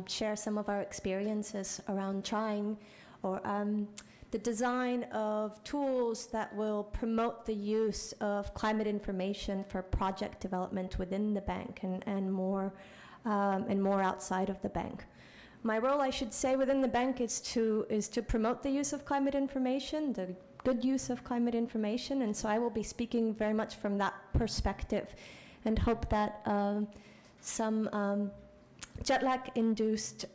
share some of our experiences around trying or the design of tools that will promote the use of climate information for project development within the bank and more outside of the bank. My role, I should say, within the bank is to promote the use of climate information, the good use of climate information, and so I will be speaking very much from that perspective and hope that some jet lag-induced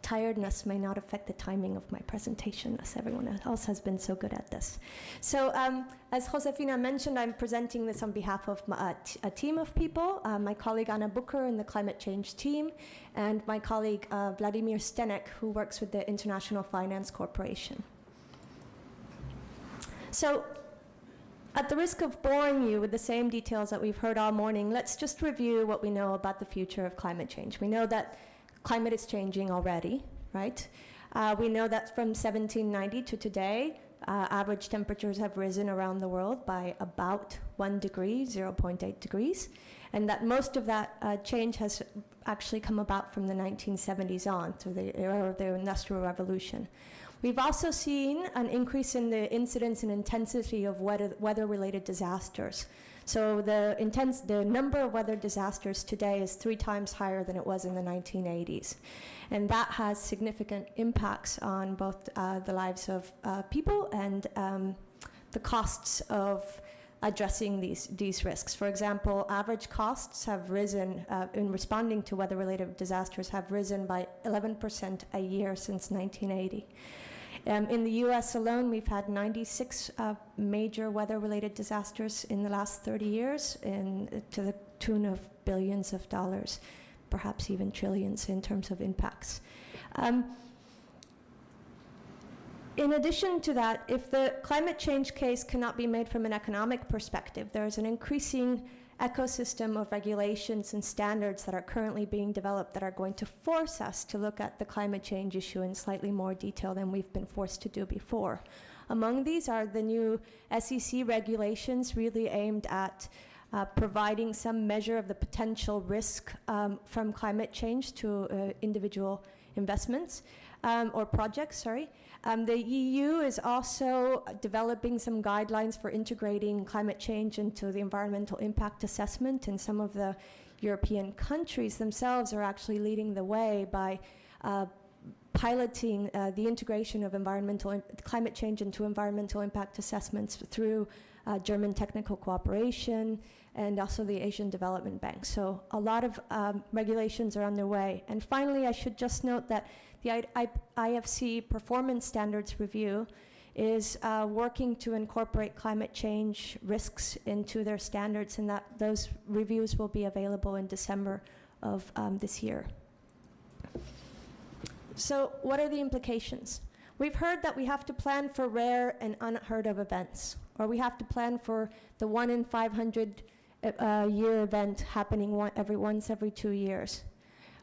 tiredness may not affect the timing of my presentation, as everyone else has been so good at this. So as Josefina mentioned, I'm presenting this on behalf of a team of people, my colleague Anna Booker in the climate change team, and my colleague Vladimir Stenek, who works with the International Finance Corporation. So at the risk of boring you with the same details that we've heard all morning, let's just review what we know about the future of climate change. We know that climate is changing already, right? We know that from 1790 to today, average temperatures have risen around the world by about 1 degree, 0.8 degrees, and that most of that change has actually come about from the 1970s on, through the era of the Industrial Revolution. We've also seen an increase in the incidence and intensity of weather-related disasters. So the number of weather disasters today is 3 times higher than it was in the 1980s. And that has significant impacts on both the lives of people and the costs of addressing these risks. For example, average costs have risen in responding to weather-related disasters have risen by 11% a year since 1980. In the US alone, we've had 96 major weather-related disasters in the last 30 years, to the tune of billions of dollars, perhaps even trillions in terms of impacts. In addition to that, if the climate change case cannot be made from an economic perspective, there is an increasing ecosystem of regulations and standards that are currently being developed that are going to force us to look at the climate change issue in slightly more detail than we've been forced to do before. Among these are the new SEC regulations really aimed at providing some measure of the potential risk from climate change to individual investments or projects, sorry. The EU is also developing some guidelines for integrating climate change into the environmental impact assessment, and some of the European countries themselves are actually leading the way by piloting the integration of climate change into environmental impact assessments through German technical cooperation and also the Asian Development Bank. So a lot of regulations are underway. And finally, I should just note that the IFC Performance Standards Review is working to incorporate climate change risks into their standards, and that those reviews will be available in December of this year. So what are the implications? We've heard that we have to plan for rare and unheard of events, or we have to plan for the 1 in 500 year event happening once every 2 years.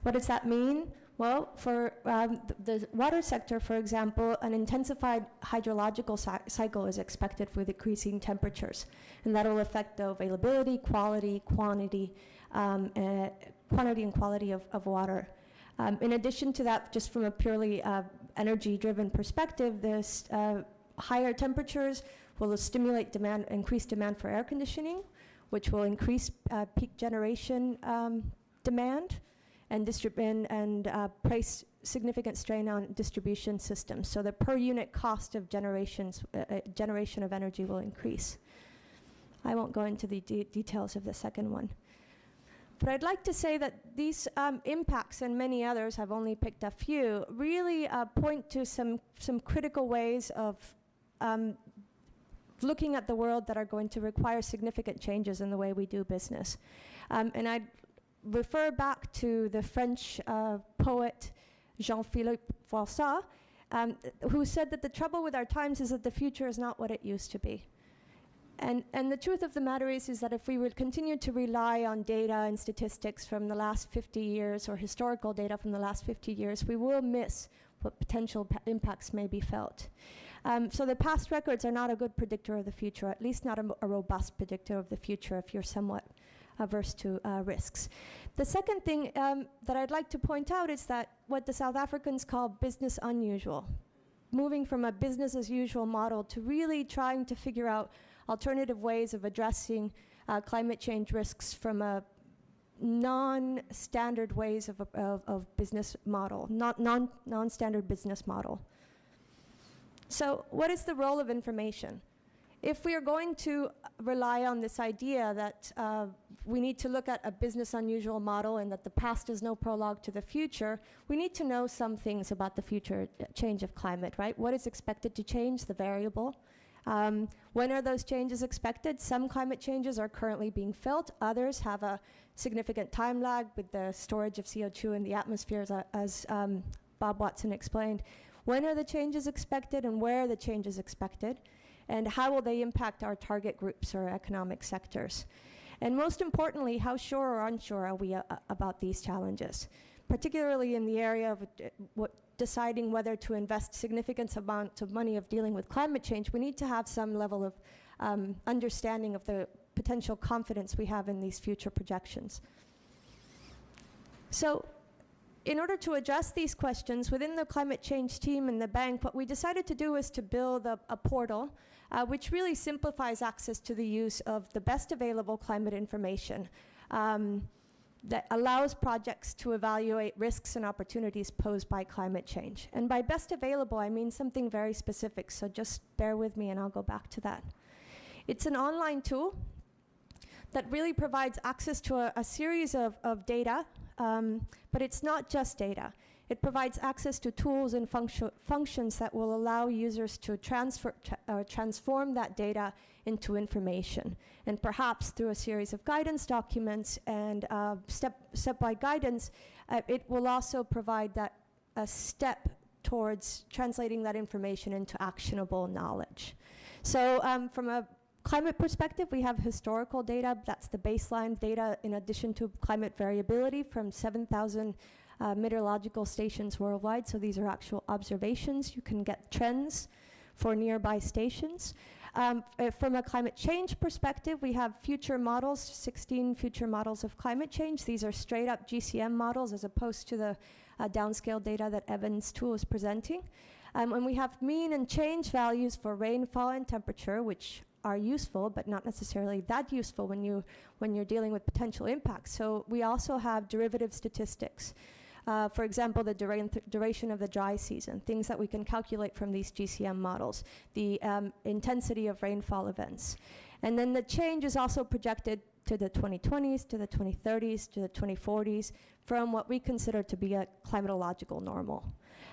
What does that mean? Well, for the water sector, for example, an intensified hydrological cycle is expected with increasing temperatures, and that will affect the availability, quantity and quality of water. In addition to that, just from a purely energy-driven perspective, this higher temperatures will stimulate increased demand for air conditioning, which will increase peak generation demand and place significant strain on distribution systems. So the per unit cost of generation of energy will increase. I won't go into the details of the second one. But I'd like to say that these impacts and many others, I've only picked a few, really point to some critical ways of looking at the world that are going to require significant changes in the way we do business. And I'd refer back to the French poet Jean-Philippe Froissart, who said that the trouble with our times is that the future is not what it used to be. And the truth of the matter is that if we would continue to rely on data and statistics from the last 50 years or historical data from the last 50 years, we will miss what potential impacts may be felt. So the past records are not a good predictor of the future, at least not a robust predictor of the future if you're somewhat averse to risks. The second thing that I'd like to point out is that what the South Africans call business unusual, moving from a business as usual model to really trying to figure out alternative ways of addressing climate change risks from a non-standard ways of business model, non-standard business model. So what is the role of information? If we are going to rely on this idea that we need to look at a business unusual model and that the past is no prologue to the future, we need to know some things about the future change of climate, right? What is expected to change, the variable? When are those changes expected? Some climate changes are currently being felt. Others have a significant time lag with the storage of CO2 in the atmosphere, as Bob Watson explained. When are the changes expected and where are the changes expected? And how will they impact our target groups or economic sectors? And most importantly, how sure or unsure are we about these challenges? Particularly in the area of deciding whether to invest significant amounts of money of dealing with climate change, we need to have some level of understanding of the potential confidence we have in these future projections. So in order to address these questions within the climate change team and the bank, what we decided to do is to build a portal which really simplifies access to the use of the best available climate information that allows projects to evaluate risks and opportunities posed by climate change. And by best available, I mean something very specific, so just bear with me and I'll go back to that. It's an online tool that really provides access to a series of data, but it's not just data. It provides access to tools and functions that will allow users to transform that data into information. And perhaps through a series of guidance documents and step-by guidance, it will also provide that a step towards translating that information into actionable knowledge. So from a climate perspective, we have historical data. That's the baseline data in addition to climate variability from 7,000 meteorological stations worldwide. So these are actual observations. You can get trends for nearby stations. From a climate change perspective, we have future models, 16 future models of climate change. These are straight up GCM models as opposed to the downscale data that Evan's tool is presenting. And we have mean and change values for rainfall and temperature, which are useful, but not necessarily that useful when you're dealing with potential impacts. So we also have derivative statistics. For example, the duration of the dry season, things that we can calculate from these GCM models, the intensity of rainfall events. And then the change is also projected to the 2020s, to the 2030s, to the 2040s, from what we consider to be a climatological normal.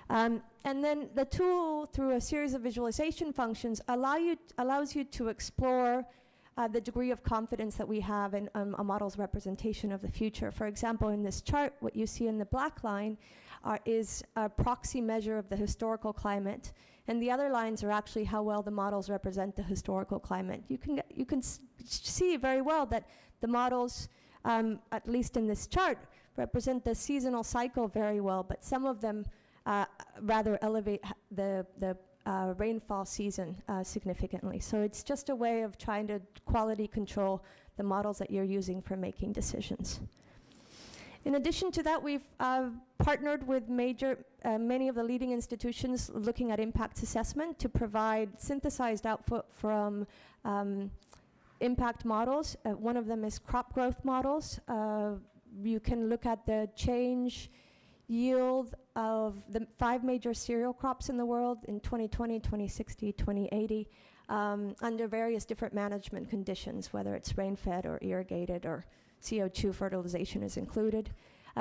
And then the tool, through a series of visualization functions, allows you to explore the degree of confidence that we have in a model's representation of the future. For example, in this chart, what you see in the black line is a proxy measure of the historical climate, and the other lines are actually how well the models represent the historical climate. You can see very well that the models, at least in this chart, represent the seasonal cycle very well, but some of them rather elevate the rainfall season significantly. So it's just a way of trying to quality control the models that you're using for making decisions. In addition to that, we've partnered with many of the leading institutions looking at impact assessment to provide synthesized output from impact models. One of them is crop growth models. You can look at the change yield of the 5 major cereal crops in the world in 2020, 2060, 2080, under various different management conditions, whether it's rain-fed or irrigated or CO2 fertilization is included.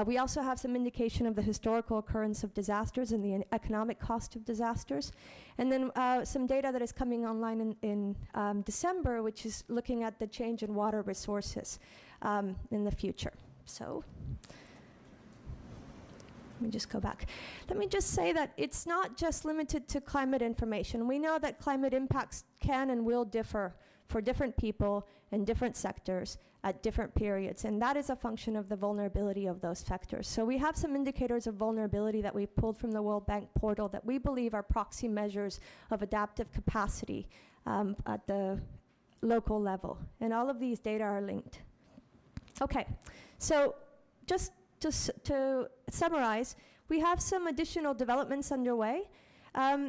We also have some indication of the historical occurrence of disasters and the economic cost of disasters. And then some data that is coming online in December, which is looking at the change in water resources in the future. So let me just go back. Let me just say that it's not just limited to climate information. We know that climate impacts can and will differ for different people in different sectors at different periods, and that is a function of the vulnerability of those sectors. So we have some indicators of vulnerability that we pulled from the World Bank portal that we believe are proxy measures of adaptive capacity at the local level, and all of these data are linked. Okay, so just to summarize, we have some additional developments underway.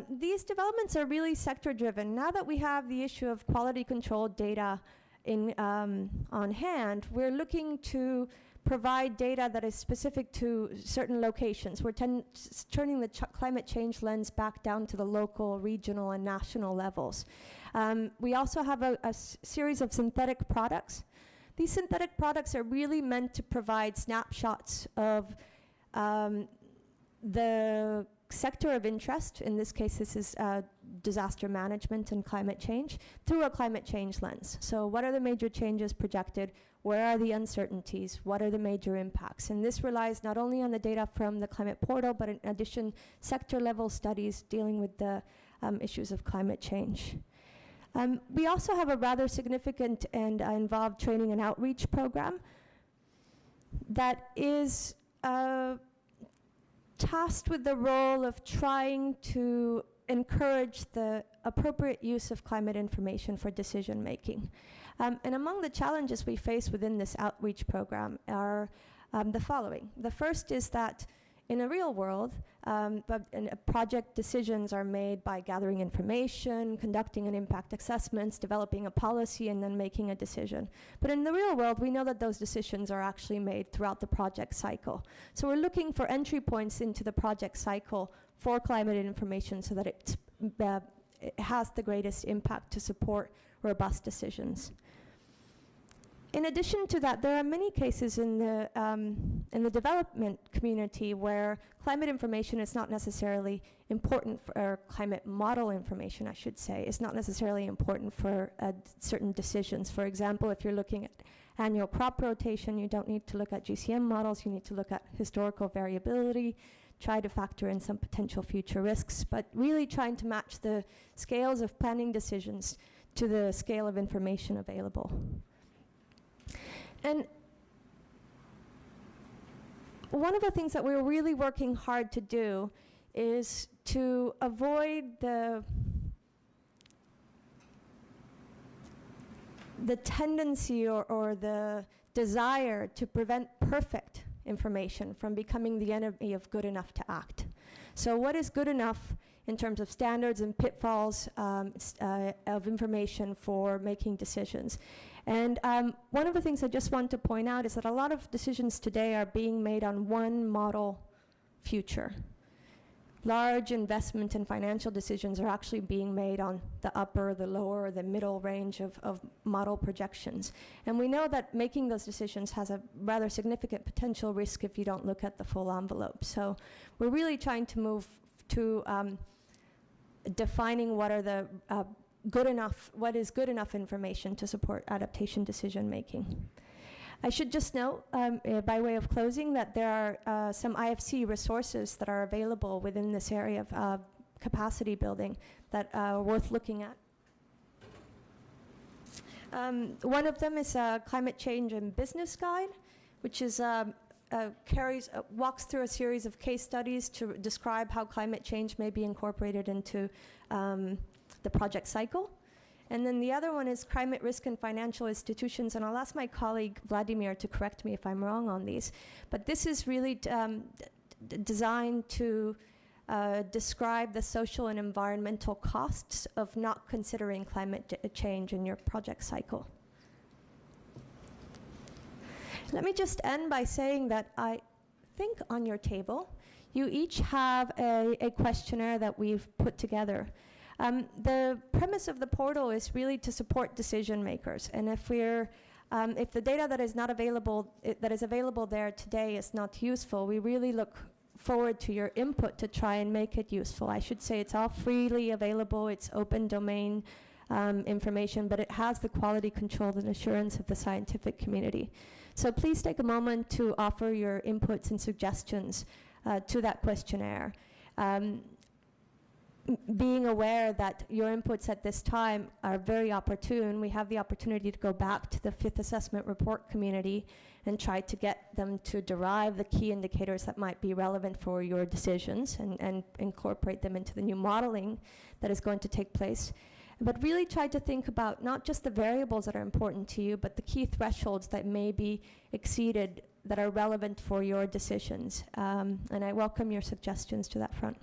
These developments are really sector-driven. Now that we have the issue of quality control data on hand, we're looking to provide data that is specific to certain locations. We're turning the climate change lens back down to the local, regional, and national levels. We also have a series of synthetic products. These synthetic products are really meant to provide snapshots of the sector of interest. In this case, this is disaster management and climate change through a climate change lens. So what are the major changes projected? Where are the uncertainties? What are the major impacts? And this relies not only on the data from the climate portal, but in addition, sector level studies dealing with the issues of climate change. We also have a rather significant and involved training and outreach program that is tasked with the role of trying to encourage the appropriate use of climate information for decision making. And among the challenges we face within this outreach program are the following. The first is that in a real world, project decisions are made by gathering information, conducting an impact assessments, developing a policy, and then making a decision. But in the real world, we know that those decisions are actually made throughout the project cycle. So we're looking for entry points into the project cycle for climate information so that it has the greatest impact to support robust decisions. In addition to that, there are many cases in the development community where climate information is not necessarily important for, or climate model information, I should say, is not necessarily important for certain decisions. For example, if you're looking at annual crop rotation, you don't need to look at GCM models, you need to look at historical variability, try to factor in some potential future risks, but really trying to match the scales of planning decisions to the scale of information available. And one of the things that we're really working hard to do is to avoid the tendency or the desire to prevent perfect information from becoming the enemy of good enough to act. So what is good enough in terms of standards and pitfalls of information for making decisions? And one of the things I just want to point out is that a lot of decisions today are being made on one model future. Large investment and financial decisions are actually being made on the upper, the lower, the middle range of model projections. And we know that making those decisions has a rather significant potential risk if you don't look at the full envelope. So we're really trying to move to defining what are the what is good enough information to support adaptation decision making. I should just note, by way of closing, that there are some IFC resources that are available within this area of capacity building that are worth looking at. One of them is a Climate Change and Business Guide, which is walks through a series of case studies to describe how climate change may be incorporated into the project cycle. And then the other one is Climate Risk in Financial Institutions, and I'll ask my colleague Vladimir to correct me if I'm wrong on these. But this is really designed to describe the social and environmental costs of not considering climate change in your project cycle. Let me just end by saying that I think on your table, you each have a questionnaire that we've put together. The premise of the portal is really to support decision makers, and if the data that is not available, that is available there today is not useful, we really look forward to your input to try and make it useful. I should say it's all freely available, it's open domain information, but it has the quality control and assurance of the scientific community. So please take a moment to offer your inputs and suggestions to that questionnaire. Being aware that your inputs at this time are very opportune, we have the opportunity to go back to the fifth assessment report community and try to get them to derive the key indicators that might be relevant for your decisions and incorporate them into the new modeling that is going to take place. but really try to think about not just the variables that are important to you, but the key thresholds that may be exceeded that are relevant for your decisions. And I welcome your suggestions to that front.